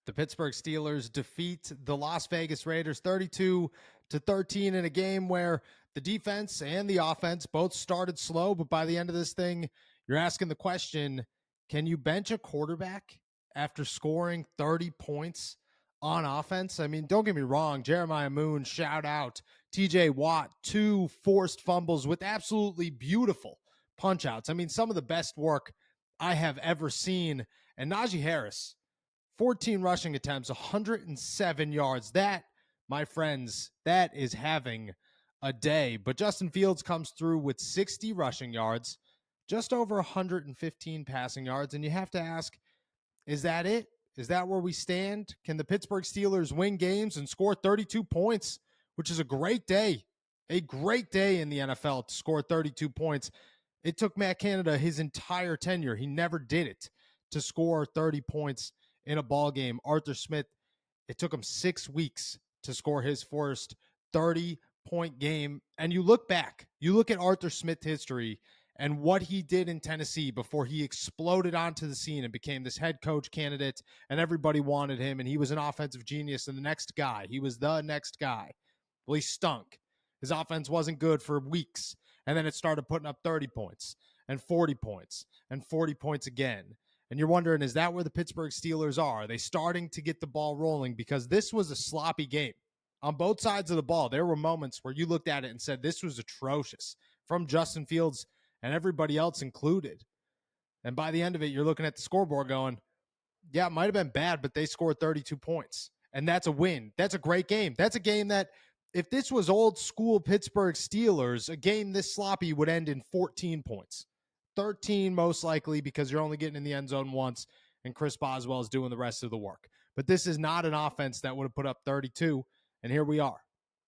The Pittsburgh Steelers defeat the Las Vegas Raiders 32-13 in a game where the defense and the offense both started slow, but by the end of this thing, you're asking the question, can you bench a quarterback after scoring 30 points on offense? I mean, don't get me wrong, Jeremiah Moon, shout out. TJ Watt, 2 forced fumbles with absolutely beautiful punch outs. I mean, some of the best work I have ever seen. And Najee Harris, 14 rushing attempts, 107 yards. That, my friends, that is having a day. But Justin Fields comes through with 60 rushing yards, just over 115 passing yards. And you have to ask, is that it? Is that where we stand? Can the Pittsburgh Steelers win games and score 32 points, which is a great day in the NFL to score 32 points. It took Matt Canada his entire tenure. He never did it to score 30 points in a ball game. Arthur Smith, it took him 6 weeks to score his first 30-point game. And you look back, you look at Arthur Smith history and what he did in Tennessee before he exploded onto the scene and became this head coach candidate, and everybody wanted him, and he was an offensive genius and the next guy. He was the next guy. Well, he stunk. His offense wasn't good for weeks, and then it started putting up 30 points and 40 points and 40 points again. And you're wondering, is that where the Pittsburgh Steelers are? Are they starting to get the ball rolling? Because this was a sloppy game. On both sides of the ball, there were moments where you looked at it and said, this was atrocious, from Justin Fields and everybody else included. And by the end of it, you're looking at the scoreboard going, yeah, it might have been bad, but they scored 32 points. And that's a win. That's a great game. That's a game that, if this was old school Pittsburgh Steelers, a game this sloppy would end in 14 points. 13 most likely, because you're only getting in the end zone once and Chris Boswell is doing the rest of the work. But this is not an offense that would have put up 32, and here we are.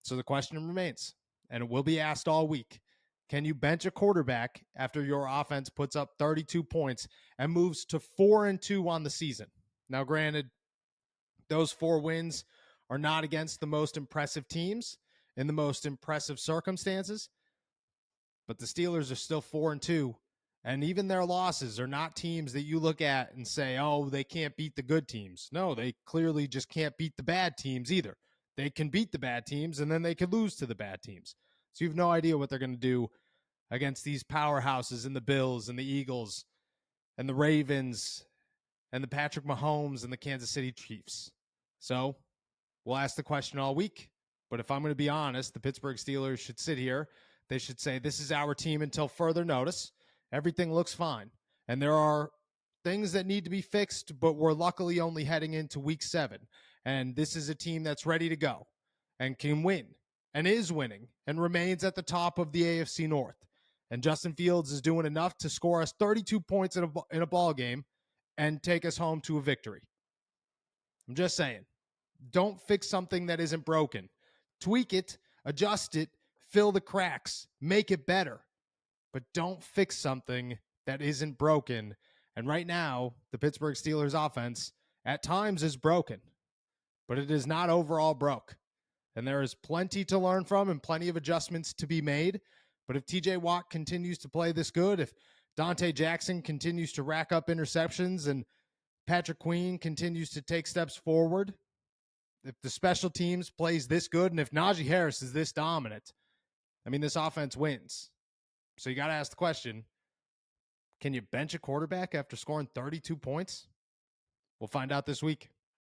So the question remains, and it will be asked all week, can you bench a quarterback after your offense puts up 32 points and moves to 4-2 on the season? Now, granted, those 4 wins are not against the most impressive teams in the most impressive circumstances, but the Steelers are still 4-2, and even their losses are not teams that you look at and say, oh, they can't beat the good teams. No, they clearly just can't beat the bad teams either. They can beat the bad teams, and then they could lose to the bad teams. So you have no idea what they're going to do against these powerhouses and the Bills and the Eagles and the Ravens and the Patrick Mahomes and the Kansas City Chiefs. So we'll ask the question all week. But if I'm going to be honest, the Pittsburgh Steelers should sit here. They should say, this is our team until further notice. Everything looks fine. And there are things that need to be fixed, but we're luckily only heading into week 7. And this is a team that's ready to go and can win and is winning and remains at the top of the AFC North. And Justin Fields is doing enough to score us 32 points in a ball game and take us home to a victory. I'm just saying, don't fix something that isn't broken. Tweak it, adjust it, fill the cracks, make it better. But don't fix something that isn't broken. And right now, the Pittsburgh Steelers offense at times is broken, but it is not overall broke. And there is plenty to learn from and plenty of adjustments to be made. But if TJ Watt continues to play this good, if Dante Jackson continues to rack up interceptions and Patrick Queen continues to take steps forward, if the special teams plays this good, and if Najee Harris is this dominant, I mean, this offense wins. So you got to ask the question, can you bench a quarterback after scoring 32 points? We'll find out this week.